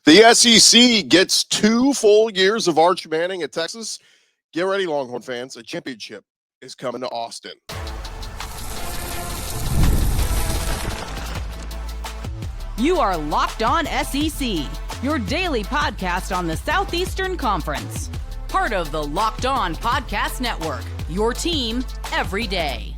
The SEC gets 2 full years of Archie Manning at Texas. Get ready, Longhorn fans. A championship is coming to Austin. You are Locked On SEC, your daily podcast on the Southeastern Conference. Part of the Locked On Podcast Network, your team every day.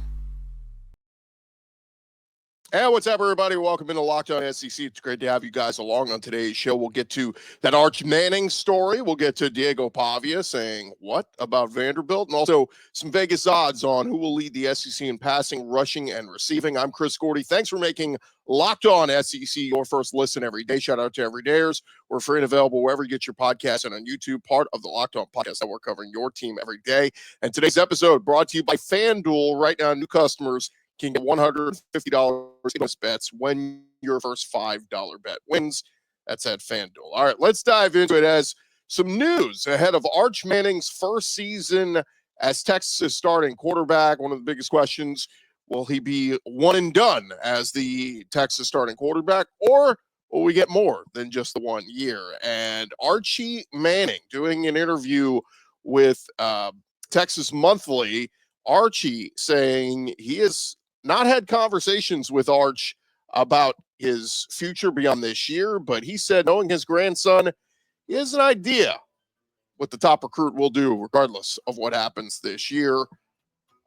Hey, what's up, everybody? Welcome into Locked On SEC. It's great to have you guys along on today's show. We'll get to that Archie Manning story. We'll get to Diego Pavia saying what about Vanderbilt, and also some Vegas odds on who will lead the SEC in passing, rushing, and receiving. I'm Gordy. Thanks for making Locked On SEC your first listen every day. Shout out to everydayers. We're free and available wherever you get your podcast and on YouTube, part of the Locked On Podcast Network, covering your team every day. And today's episode brought to you by FanDuel. Right now, new customers can get $150 in bets when your first $5 bet wins. That's at FanDuel. All right, let's dive into it as some news ahead of Arch Manning's first season as Texas' starting quarterback. One of the biggest questions, will he be one and done as the Texas starting quarterback, or will we get more than just the 1 year? And Archie Manning doing an interview with Texas Monthly, Archie saying he is not had conversations with Arch about his future beyond this year, but he said knowing his grandson, he has an idea what the top recruit will do regardless of what happens this year.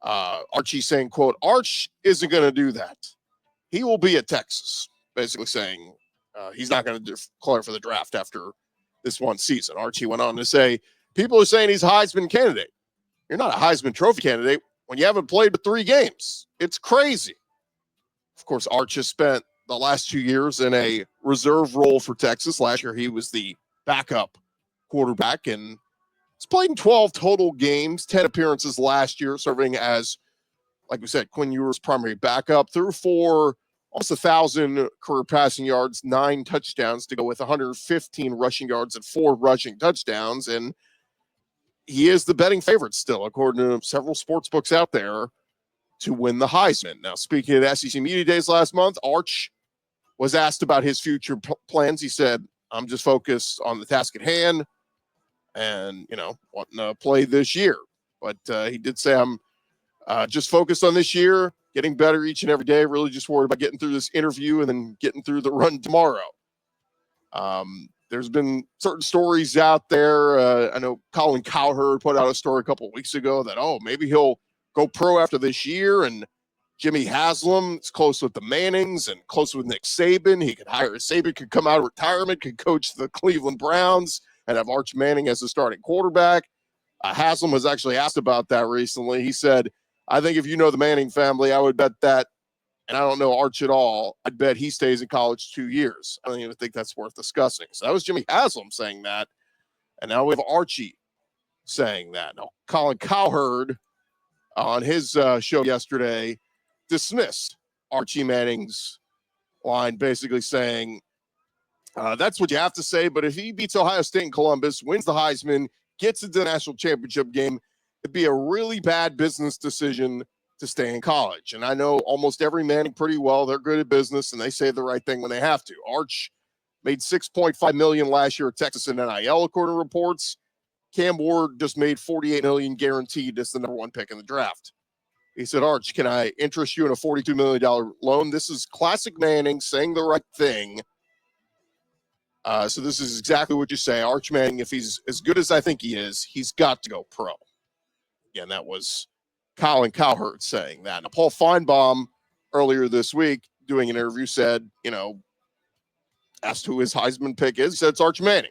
Archie saying, quote, Arch isn't going to do that. He will be at Texas, basically saying he's not going to declare for the draft after this one season. Archie went on to say, people are saying he's a Heisman candidate. You're not a Heisman Trophy candidate when you haven't played but 3 games. It's crazy. Of course, Arch has spent the last 2 years in a reserve role for Texas. Last year, he was the backup quarterback, and he's played in 12 total games, 10 appearances last year, serving as, like we said, Quinn Ewers' primary backup. Threw for almost 1,000 career passing yards, 9 touchdowns to go with 115 rushing yards and 4 rushing touchdowns. And he is the betting favorite still, according to several sports books out there, to win the Heisman. Now, speaking at SEC Media Days last month, Arch was asked about his future plans. He said, I'm just focused on the task at hand and, wanting to play this year. But he did say, I'm just focused on this year, getting better each and every day, really just worried about getting through this interview and then getting through the run tomorrow. There's been certain stories out there. I know Colin Cowherd put out a story a couple of weeks ago that, maybe he'll go pro after this year. And Jimmy Haslam is close with the Mannings and close with Nick Saban. He could hire Saban, could come out of retirement, could coach the Cleveland Browns and have Arch Manning as the starting quarterback. Haslam was actually asked about that recently. He said, I think if you know the Manning family, I would bet that. And I don't know Arch at all. I'd bet he stays in college 2 years. I don't even think that's worth discussing. So that was Jimmy Haslam saying that. And now we have Archie saying that. Now, Colin Cowherd on his show yesterday dismissed Archie Manning's line, basically saying, that's what you have to say. But if he beats Ohio State and Columbus, wins the Heisman, gets into the national championship game, it'd be a really bad business decision to stay in college. And I know almost every Manning pretty well. They're good at business and they say the right thing when they have to. Arch made $6.5 million last year at Texas in NIL, according to reports. Cam Ward just made $48 million guaranteed as the number 1 pick in the draft. He said, Arch, can I interest you in a $42 million loan? This is classic Manning saying the right thing. So this is exactly what you say. Arch Manning, if he's as good as I think he is, he's got to go pro. Again, that was Colin Cowherd saying that. Now, Paul Feinbaum earlier this week doing an interview said, asked who his Heisman pick is. He said it's Arch Manning.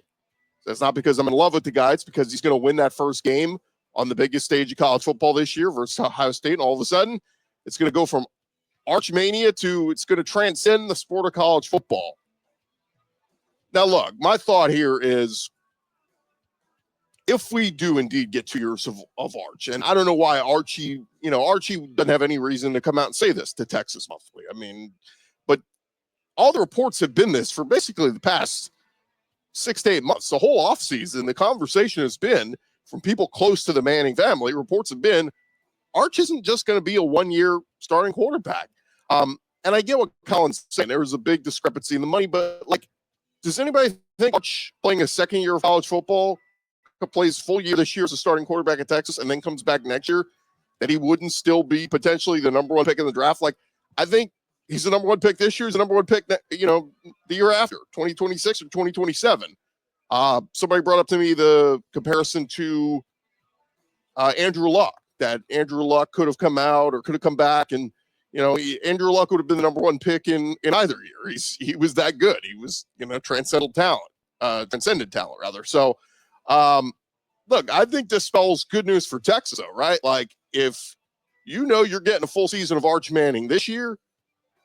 That's not because I'm in love with the guy. It's because he's going to win that first game on the biggest stage of college football this year versus Ohio State. And all of a sudden, it's going to go from Archmania to it's going to transcend the sport of college football. Now, look, my thought here is, if we do indeed get 2 years of Arch, and I don't know why Archie doesn't have any reason to come out and say this to Texas Monthly. I mean, but all the reports have been this for basically the past 6 to 8 months. The whole offseason, the conversation has been from people close to the Manning family. Reports have been Arch isn't just going to be a 1-year starting quarterback. And I get what Colin's saying. There was a big discrepancy in the money, but does anybody think Arch playing a second year of college football, plays full year this year as a starting quarterback at Texas, and then comes back next year, that he wouldn't still be potentially the number one pick in the draft? Like, I think he's the number one pick this year. He's the number one pick, the year after, 2026 or 2027. Somebody brought up to me the comparison to Andrew Luck, that Andrew Luck could have come out or could have come back, and Andrew Luck would have been the number one pick in either year. He was that good. He was transcendent talent rather. So look, I think this spells good news for Texas, though, right? Like, if you're getting a full season of Arch Manning this year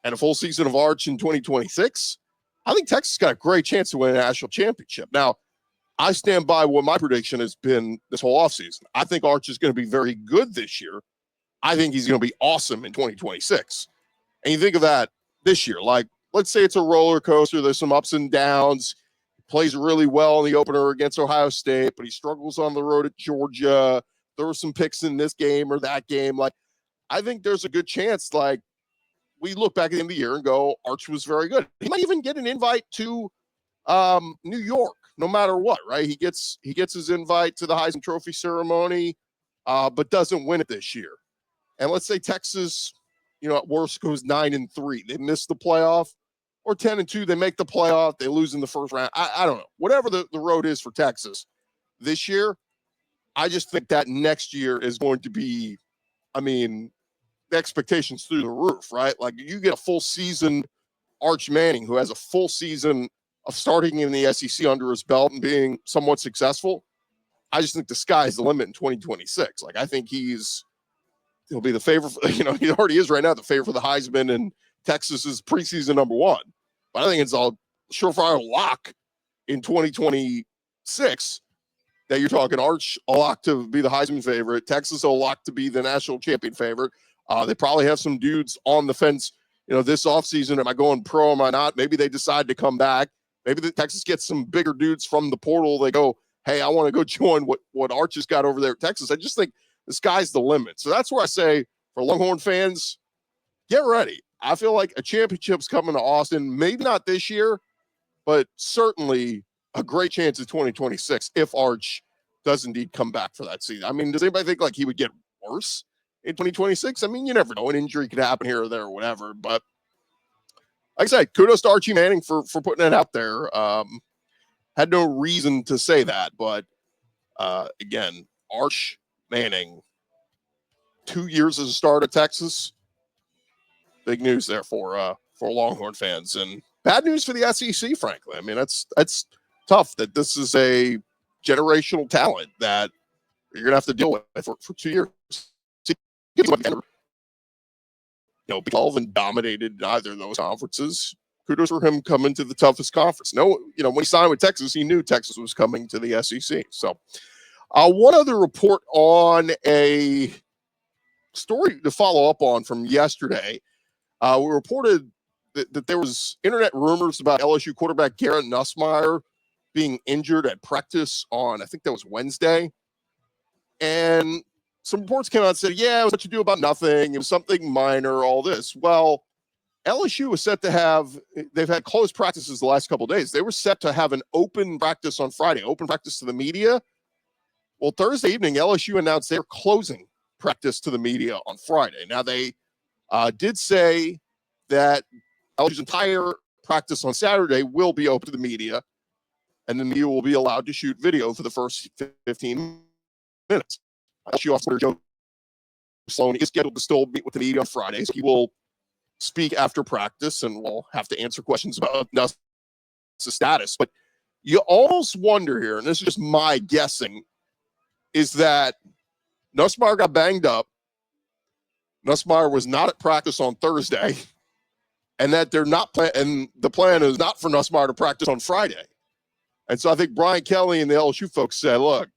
and a full season of Arch in 2026, I think Texas got a great chance to win a national championship. Now, I stand by what my prediction has been this whole offseason. I think Arch is going to be very good this year. I think he's going to be awesome in 2026. And you think of that this year, like, let's say it's a roller coaster. There's some ups and downs. He plays really well in the opener against Ohio State, but he struggles on the road at Georgia. There were some picks in this game or that game. Like, I think there's a good chance, like, we look back at the end of the year and go, Arch was very good. He might even get an invite to New York, no matter what, right? He gets his invite to the Heisman Trophy ceremony, but doesn't win it this year. And let's say Texas, at worst goes 9-3. They miss the playoff, or 10-2. They make the playoff. They lose in the first round. I don't know. Whatever the road is for Texas this year, I just think that next year is going to be, the expectations through the roof, right? Like, you get a full season Arch Manning, who has a full season of starting in the SEC under his belt and being somewhat successful. I just think the sky's the limit in 2026. Like, I think he'll be the favorite. He already is right now, the favorite for the Heisman, and Texas is preseason number one. But I think it's all surefire lock in 2026 that you're talking Arch a lock to be the Heisman favorite, Texas a lock to be the national champion favorite. They probably have some dudes on the fence, this offseason. Am I going pro? Am I not? Maybe they decide to come back. Maybe the Texas gets some bigger dudes from the portal. They go, hey, I want to go join what Arch has got over there at Texas. I just think the sky's the limit. So that's where I say, for Longhorn fans, get ready. I feel like a championship's coming to Austin. Maybe not this year, but certainly a great chance of 2026 if Arch does indeed come back for that season. Does anybody think like he would get worse in 2026? You never know. An injury could happen here or there or whatever. But like I said, kudos to Archie Manning for putting it out there. Had no reason to say that, but again, Arch Manning, 2 years as a starter at Texas. Big news there for Longhorn fans, and bad news for the SEC, frankly. That's tough that this is a generational talent that you're gonna have to deal with for 2 years. Big 12 and dominated either of those conferences. Kudos for him coming to the toughest conference. When he signed with Texas, he knew Texas was coming to the SEC. So, one other report on a story to follow up on from yesterday. We reported that there was internet rumors about LSU quarterback Garrett Nussmeier being injured at practice on, I think that was Wednesday. And some reports came out and said, yeah, it was what you do about nothing. It was something minor, all this. Well, LSU was set to they've had closed practices the last couple of days. They were set to have an open practice on Friday, open practice to the media. Well, Thursday evening, LSU announced they're closing practice to the media on Friday. Now, they did say that LSU's entire practice on Saturday will be open to the media, and the media will be allowed to shoot video for the first 15 minutes. LSU officer Joe Sloan is scheduled to still meet with the media on Fridays. He will speak after practice, and we'll have to answer questions about Nuss' status. But you almost wonder here, and this is just my guessing, is that Nussmeier got banged up. Nussmeier was not at practice on Thursday, and that they're not and the plan is not for Nussmeier to practice on Friday. And so I think Brian Kelly and the LSU folks said, look,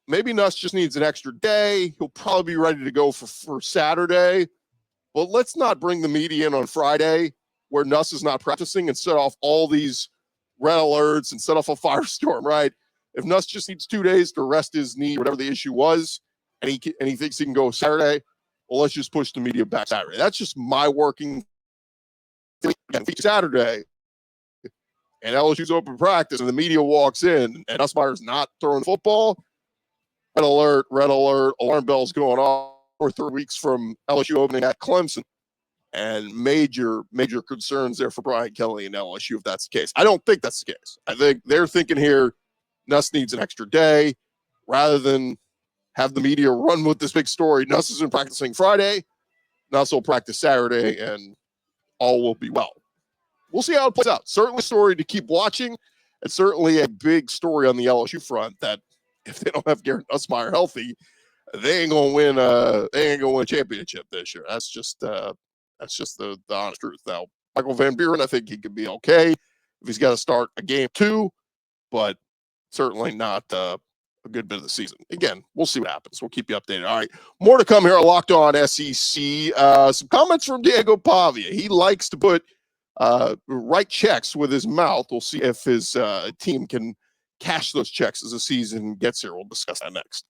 maybe Nuss just needs an extra day. He'll probably be ready to go for Saturday. Well, let's not bring the media in on Friday where Nuss is not practicing and set off all these red alerts and set off a firestorm, right? If Nuss just needs 2 days to rest his knee, whatever the issue was, and he thinks he can go Saturday, well, let's just push the media back Saturday. That's just my working thing. Saturday, and LSU's open practice, and the media walks in, and Nussmeier's not throwing the football, red alert, alarm bells going off. We're 3 weeks from LSU opening at Clemson, and major concerns there for Brian Kelly and LSU if that's the case. I don't think that's the case. I think they're thinking here Nuss needs an extra day rather than have the media run with this big story. Nuss isn't practicing Friday. Nuss will practice Saturday, and all will be well. We'll see how it plays out. Certainly a story to keep watching, and certainly a big story on the LSU front that if they don't have Garrett Nussmeier healthy, they ain't gonna win a championship this year. That's just the honest truth. Now, Michael Van Buren, I think he could be okay if he's got to start a game 2, but certainly not a good bit of the season. Again, we'll see what happens. We'll keep you updated. All right, more to come here on Locked On SEC. Some comments from Diego Pavia. He likes to write checks with his mouth. We'll see if his team can cash those checks as the season gets here. We'll discuss that next.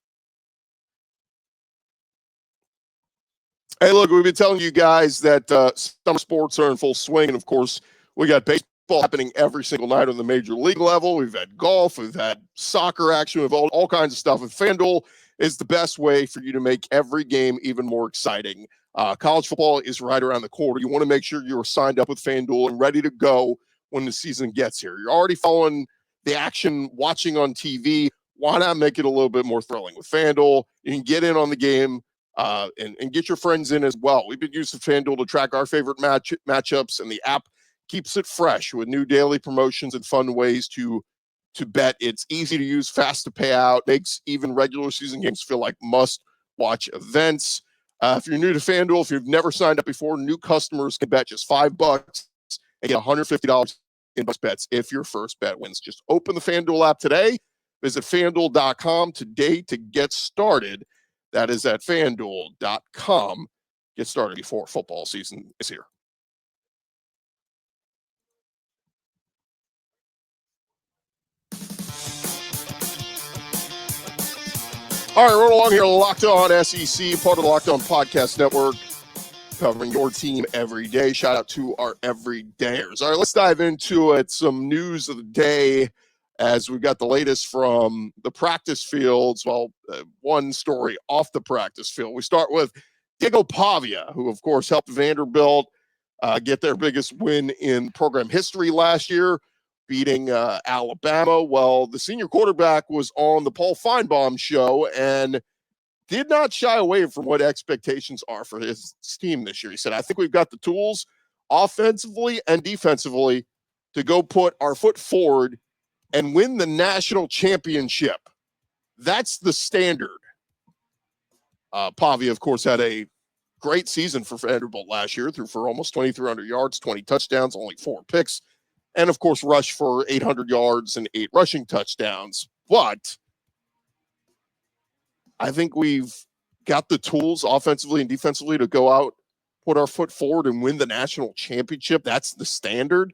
Hey, look, we've been telling you guys that summer sports are in full swing. And, of course, we got baseball happening every single night on the major league level. We've had golf. We've had soccer action. We've all kinds of stuff. And FanDuel is the best way for you to make every game even more exciting. College football is right around the corner. You want to make sure you're signed up with FanDuel and ready to go when the season gets here. You're already following the action, watching on TV. Why not make it a little bit more thrilling? With FanDuel, you can get in on the game and get your friends in as well. We've been using FanDuel to track our favorite matchups, and the app keeps it fresh with new daily promotions and fun ways to bet. It's easy to use, fast to pay out, makes even regular season games feel like must-watch events. If you're new to FanDuel, if you've never signed up before, new customers can bet just $5 and get $150 in bonus bets if your first bet wins. Just open the FanDuel app today. Visit FanDuel.com today to get started. That is at FanDuel.com. Get started before football season is here. All right, rolling along here, Locked On SEC, part of the Locked On Podcast Network, covering your team every day. Shout out to our everydayers. All right, let's dive into it. Some news of the day as we've got the latest from the practice fields. Well, one story off the practice field. We start with Diego Pavia, who, of course, helped Vanderbilt get their biggest win in program history last year, beating Alabama. Well, the senior quarterback was on the Paul Feinbaum show and did not shy away from what expectations are for his team this year. He said, I think we've got the tools offensively and defensively to go put our foot forward and win the national championship. That's the standard. Pavia, of course, had a great season for Vanderbilt last year, threw for almost 2,300 yards, 20 touchdowns, only 4 picks, and, of course, rushed for 800 yards and 8 rushing touchdowns. But I think we've got the tools offensively and defensively to go out, put our foot forward, and win the national championship. That's the standard.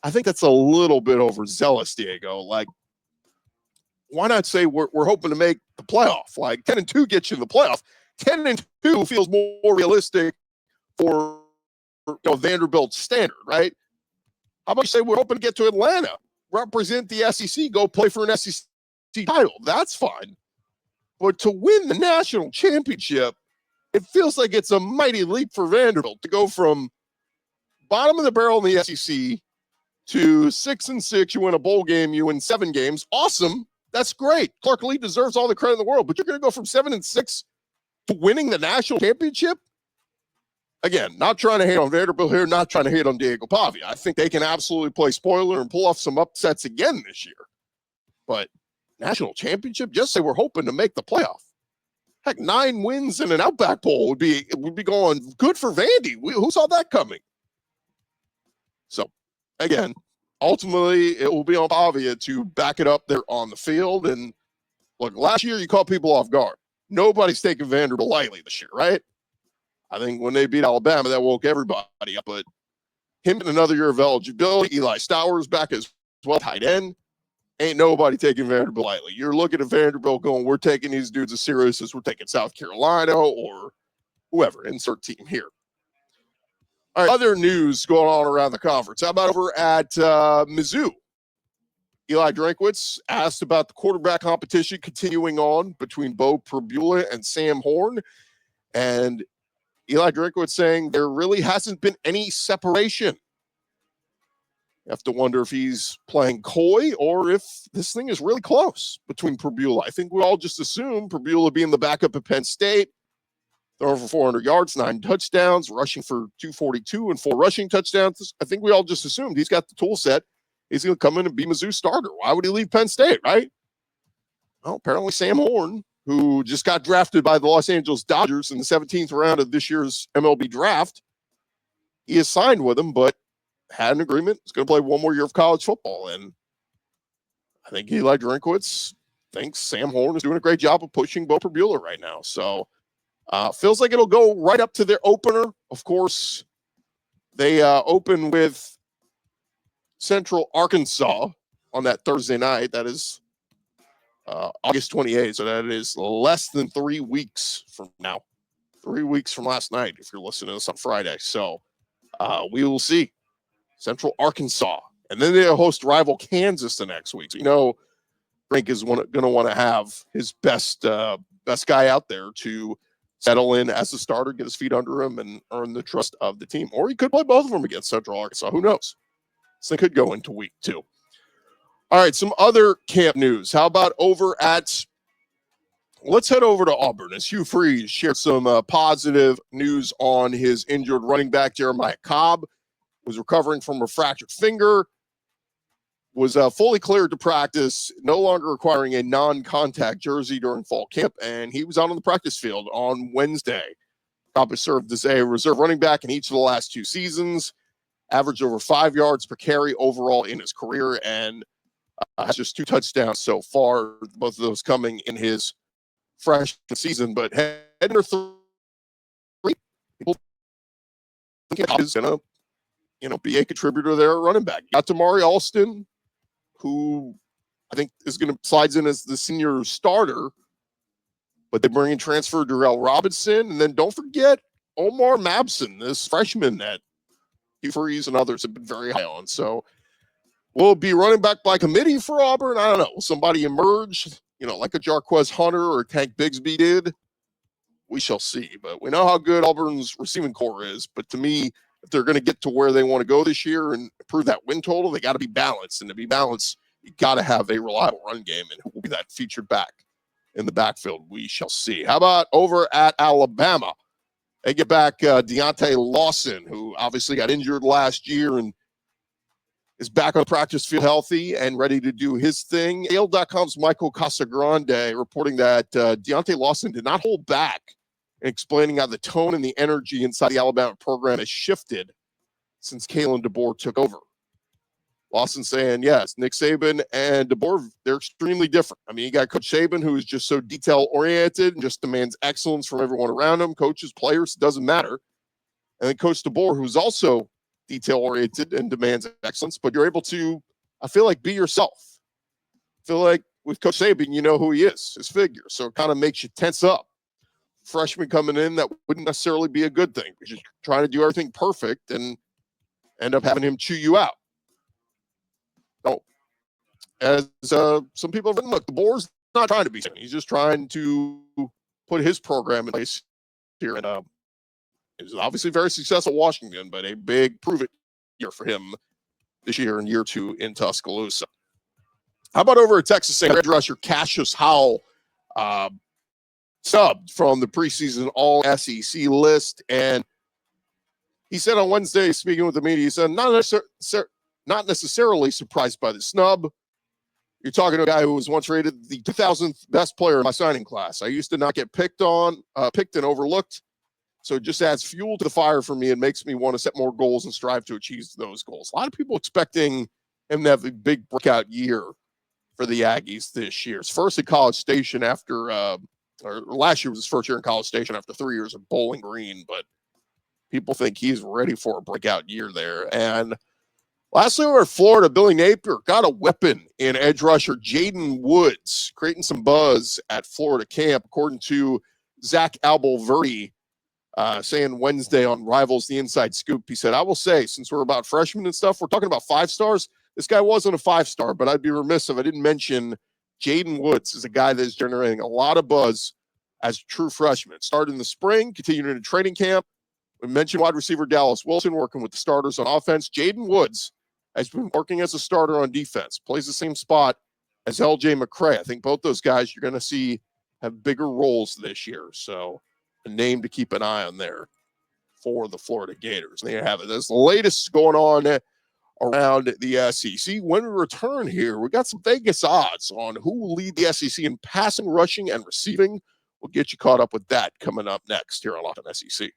I think that's a little bit overzealous, Diego. Like, why not say we're hoping to make the playoff? Like, 10-2 gets you in the playoff. 10-2 feels more realistic for Vanderbilt's standard, right? How about you say we're hoping to get to Atlanta, represent the SEC, go play for an SEC title? That's fine. But to win the national championship, it feels like it's a mighty leap for Vanderbilt to go from bottom of the barrel in the SEC to 6-6. You win a bowl game, you win 7 games. Awesome. That's great. Clark Lee deserves all the credit in the world, but you're going to go from 7-6 to winning the national championship? Again, not trying to hate on Vanderbilt here, not trying to hate on Diego Pavia. I think they can absolutely play spoiler and pull off some upsets again this year. But national championship, just say we're hoping to make the playoff. Heck, 9 wins in an Outback Bowl would be going good for Vandy. Who saw that coming? So, again, ultimately, it will be on Pavia to back it up there on the field. And look, last year you caught people off guard. Nobody's taking Vanderbilt lightly this year, right? I think when they beat Alabama, that woke everybody up. But him in another year of eligibility, Eli Stowers back as well, tight end. Ain't nobody taking Vanderbilt lightly. You're looking at Vanderbilt going, we're taking these dudes as serious as we're taking South Carolina or whoever, insert team here. All right, other news going on around the conference. How about over at Mizzou? Eli Drinkwitz asked about the quarterback competition continuing on between Bo Pribula and Sam Horn. And Eli Drinkwitz saying there really hasn't been any separation. You have to wonder if he's playing coy or if this thing is really close between Pribula. I think we all just assume Pribula being the backup at Penn State, throwing for 400 yards, 9 touchdowns, rushing for 242 and 4 rushing touchdowns. I think we all just assumed he's got the tool set. He's going to come in and be Mizzou's starter. Why would he leave Penn State, right? Well, apparently Sam Horn, who just got drafted by the Los Angeles Dodgers in the 17th round of this year's MLB draft, he is signed with him, but had an agreement. He's going to play one more year of college football. And I think Eli Drinkwitz thinks Sam Horn is doing a great job of pushing Bo Pribula right now. So feels like it'll go right up to their opener. Of course, they open with Central Arkansas on that Thursday night. That is August 28th. So that is less than 3 weeks from now. 3 weeks from last night, if you're listening to this on Friday. So we will see Central Arkansas. And then they'll host rival Kansas the next week. So, you know, Frank is going to want to have his best guy out there to settle in as a starter, get his feet under him, and earn the trust of the team. Or he could play both of them against Central Arkansas. Who knows? So they could go into week 2. All right, some other camp news. How about over at – let's head over to Auburn as Hugh Freeze shared some positive news on his injured running back, Jeremiah Cobb, was recovering from a fractured finger, was fully cleared to practice, no longer requiring a non-contact jersey during fall camp, and he was out on the practice field on Wednesday. Cobb has served as a reserve running back in each of the last 2 seasons, averaged over 5 yards per carry overall in his career, and has just 2 touchdowns so far, both of those coming in his freshman season. But heading to 3, people think Cobb is going to, be a contributor there at running back. Got Tamari Alston, who I think is going to slides in as the senior starter, but they bring in transfer Darrell Robinson, and then don't forget Omar Mabson, this freshman that Hugh Freeze and others have been very high on. So will it be running back by committee for Auburn? I don't know. Will somebody emerge, like a Jarquez Hunter or Tank Bigsby did? We shall see. But we know how good Auburn's receiving core is. But to me, if they're going to get to where they want to go this year and improve that win total, they got to be balanced. And to be balanced, you got to have a reliable run game. And who will be that featured back in the backfield? We shall see. How about over at Alabama? They get back Deontay Lawson, who obviously got injured last year and is back on the practice field healthy and ready to do his thing. AL.com's Michael Casagrande reporting that Deontay Lawson did not hold back in explaining how the tone and the energy inside the Alabama program has shifted since Kalen DeBoer took over. Lawson saying, yes, Nick Saban and DeBoer, they're extremely different. I mean, you got Coach Saban, who is just so detail-oriented and just demands excellence from everyone around him, coaches, players, it doesn't matter. And then Coach DeBoer, who's also detail-oriented and demands excellence, but you're able to, I feel like, be yourself. I feel like with Coach Saban, you know who he is, his figure, so it kind of makes you tense up. Freshman coming in, that wouldn't necessarily be a good thing, because you're trying to do everything perfect and end up having him chew you out. No. As some people have written, look, DeBoer's not trying to be something. He's just trying to put his program in place here. And he's obviously very successful at Washington, but a big prove-it year for him this year and year 2 in Tuscaloosa. How about over at Texas A&M? Edge rusher Cassius Howell subbed from the preseason All-SEC list, and he said on Wednesday, speaking with the media, he said, not necessarily surprised by the snub. You're talking to a guy who was once rated the 2000th best player in my signing class. I used to not get picked and overlooked, so it just adds fuel to the fire for me and makes me want to set more goals and strive to achieve those goals. A lot of people expecting him to have a big breakout year for the Aggies this year. His first at College Station after, or last year was his first year in College Station after 3 years at Bowling Green, but people think he's ready for a breakout year there. And lastly, over at Florida, Billy Napier got a weapon in edge rusher Jaden Woods, creating some buzz at Florida camp. According to Zach Albolverdi, saying Wednesday on Rivals the Inside Scoop, he said, I will say, since we're about freshmen and stuff, we're talking about 5 stars. This guy wasn't a 5-star, but I'd be remiss if I didn't mention Jaden Woods is a guy that is generating a lot of buzz as a true freshman. Started in the spring, continued into training camp. We mentioned wide receiver Dallas Wilson working with the starters on offense. Jaden Woods has been working as a starter on defense, plays the same spot as LJ McCray. I think both those guys you're going to see have bigger roles this year. So a name to keep an eye on there for the Florida Gators. And there you have it. That's the latest going on around the SEC. When we return here, we got some Vegas odds on who will lead the SEC in passing, rushing, and receiving. We'll get you caught up with that coming up next here on Locked On SEC.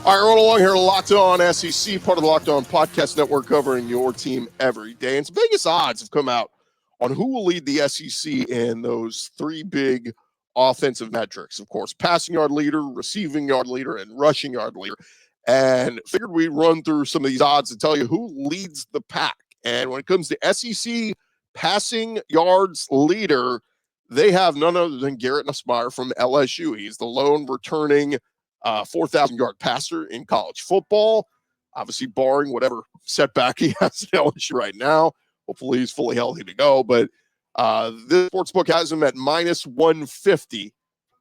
All right, rolling along here, Locked On SEC, part of the Locked On Podcast Network, covering your team every day. And some Vegas odds have come out on who will lead the SEC in those 3 big offensive metrics. Of course, passing yard leader, receiving yard leader, and rushing yard leader. And figured we'd run through some of these odds to tell you who leads the pack. And when it comes to SEC passing yards leader, they have none other than Garrett Nussmeier from LSU. He's the lone returning 4,000-yard passer in college football, obviously barring whatever setback he has at LSU right now. Hopefully he's fully healthy to go. But this sportsbook has him at minus 150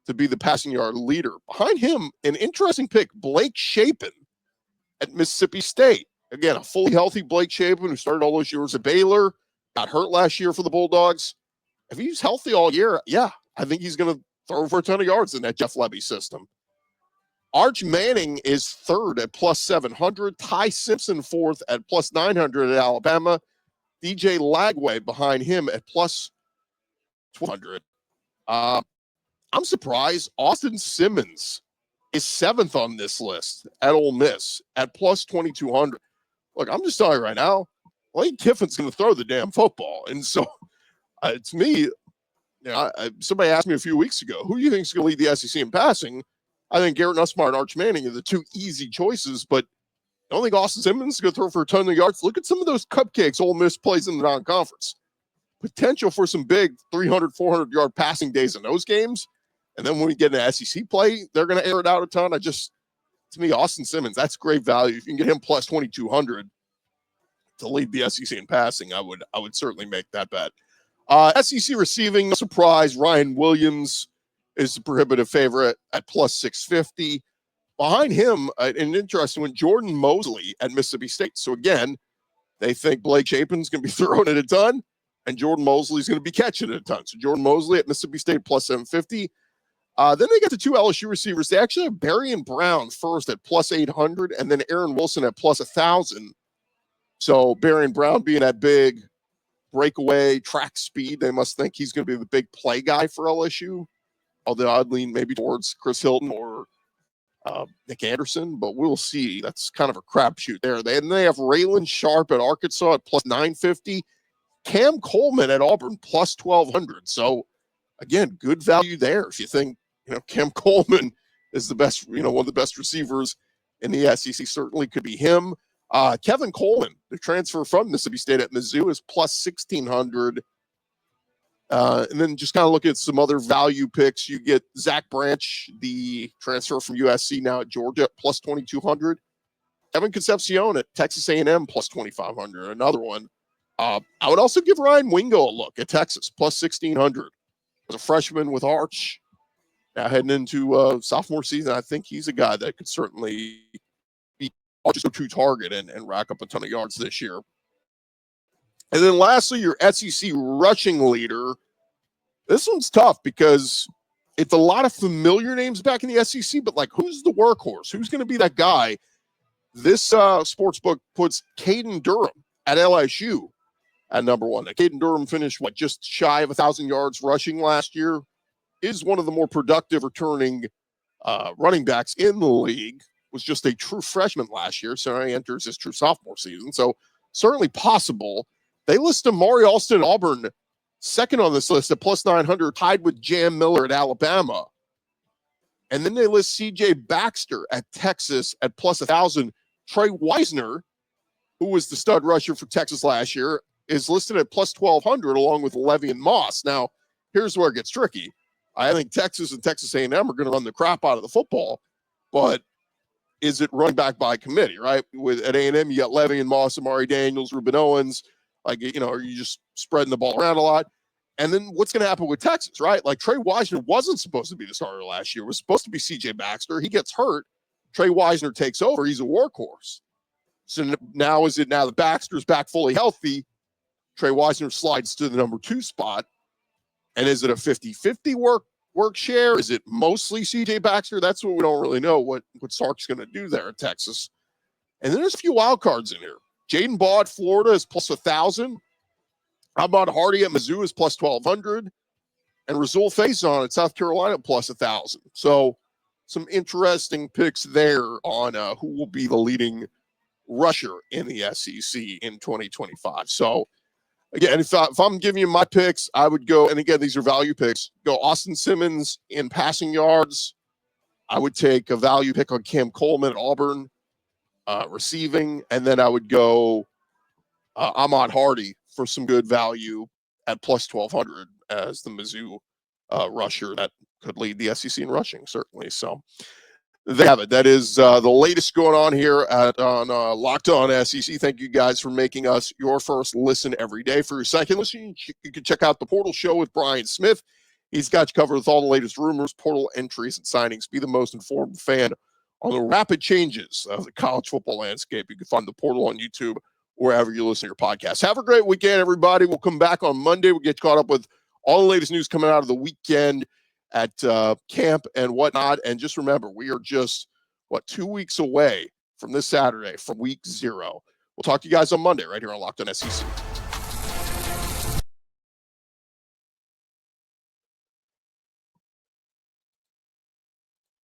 to be the passing yard leader. Behind him, an interesting pick, Blake Shapen at Mississippi State. Again, a fully healthy Blake Shapen who started all those years at Baylor, got hurt last year for the Bulldogs. If he's healthy all year, yeah, I think he's going to throw for a ton of yards in that Jeff Lebby system. Archie Manning is 3rd at plus 700. Ty Simpson 4th at plus 900 at Alabama. DJ Lagway behind him at plus 1,200. I'm surprised Austin Simmons is 7th on this list at Ole Miss at plus 2,200. Look, I'm just telling you right now, Lane Kiffin's going to throw the damn football. And so, to me, somebody asked me a few weeks ago, who do you think is going to lead the SEC in passing? I think Garrett Nussmeier and Archie Manning are the 2 easy choices, but I don't think Austin Simmons is going to throw for a ton of yards. Look at some of those cupcakes Ole Miss plays in the non-conference. Potential for some big 300, 400-yard passing days in those games. And then when we get into SEC play, they're going to air it out a ton. To me, Austin Simmons, that's great value. If you can get him plus 2,200 to lead the SEC in passing, I would certainly make that bet. SEC receiving, no surprise, Ryan Williams is the prohibitive favorite at plus 650. Behind him, an interesting one, Jordan Mosley at Mississippi State. So again, they think Blake Shapen's going to be throwing it a ton, and Jordan Mosley's going to be catching it a ton. So Jordan Mosley at Mississippi State plus 750. Then they get the 2 LSU receivers. They actually have Berrien Brown first at plus 800, and then Aaron Wilson at plus 1,000. So Berrien Brown being that big breakaway track speed, they must think he's going to be the big play guy for LSU. Although I'd lean maybe towards Chris Hilton or Nick Anderson, but we'll see. That's kind of a crapshoot there. They have Raylan Sharp at Arkansas at plus 950. Cam Coleman at Auburn plus 1,200. So again, good value there. If you think, Cam Coleman is the best, one of the best receivers in the SEC, certainly could be him. Kevin Coleman, the transfer from Mississippi State at Mizzou, is plus 1,600. And then just kind of look at some other value picks. You get Zach Branch, the transfer from USC now at Georgia, plus 2,200. Evan Concepcion at Texas A&M, plus 2,500. Another one. I would also give Ryan Wingo a look at Texas, plus 1,600. As a freshman with Arch, now heading into sophomore season, I think he's a guy that could certainly be Arch's go-to target and rack up a ton of yards this year. And then lastly, your SEC rushing leader. This one's tough because it's a lot of familiar names back in the SEC, but who's the workhorse? Who's going to be that guy? This sports book puts Caden Durham at LSU at number 1. Now, Caden Durham finished, just shy of 1,000 yards rushing last year, is one of the more productive returning running backs in the league, was just a true freshman last year, so he enters his true sophomore season. So certainly possible. They list Amari Alston at Auburn second on this list at plus 900, tied with Jam Miller at Alabama. And then they list CJ Baxter at Texas at plus 1,000. Trey Wisner who was the stud rusher for Texas last year, is listed at plus 1,200 along with Levy and Moss. Now, here's where it gets tricky. I think Texas and Texas A&M are going to run the crap out of the football, but is it running back by committee, right? At A&M, you got Levy and Moss, Amari Daniels, Ruben Owens. Like, are you just spreading the ball around a lot? And then what's going to happen with Texas, right? Like Trey Wisner wasn't supposed to be the starter last year. It was supposed to be C.J. Baxter. He gets hurt. Trey Wisner takes over. He's a workhorse. So now that Baxter's back fully healthy, Trey Wisner slides to the number 2 spot. And is it a 50-50 work share? Is it mostly C.J. Baxter? That's what we don't really know what Sark's going to do there at Texas. And then there's a few wild cards in here. Jaden Baugh at Florida is plus 1,000. Ahmad Hardy at Mizzou is plus 1,200. And Rasul Faison at South Carolina plus 1,000. So some interesting picks there on who will be the leading rusher in the SEC in 2025. So again, if I'm giving you my picks, I would go, and again, these are value picks, go Austin Simmons in passing yards. I would take a value pick on Cam Coleman at Auburn receiving, and then I would go Ahmad Hardy for some good value at plus 1,200 as the Mizzou rusher that could lead the SEC in rushing, certainly. So they have it. That is the latest going on here on Locked On SEC. Thank you guys for making us your first listen every day. For your second listen, you can check out the Portal Show with Brian Smith. He's got you covered with all the latest rumors, portal entries, and signings. Be the most informed fan on the rapid changes of the college football landscape. You can find the Portal on YouTube, wherever you listen to your podcast. Have a great weekend, everybody. We'll come back on Monday. We'll get caught up with all the latest news coming out of the weekend at camp and whatnot. And just remember, we are just, 2 weeks away from this Saturday, from week 0. We'll talk to you guys on Monday right here on Locked On SEC.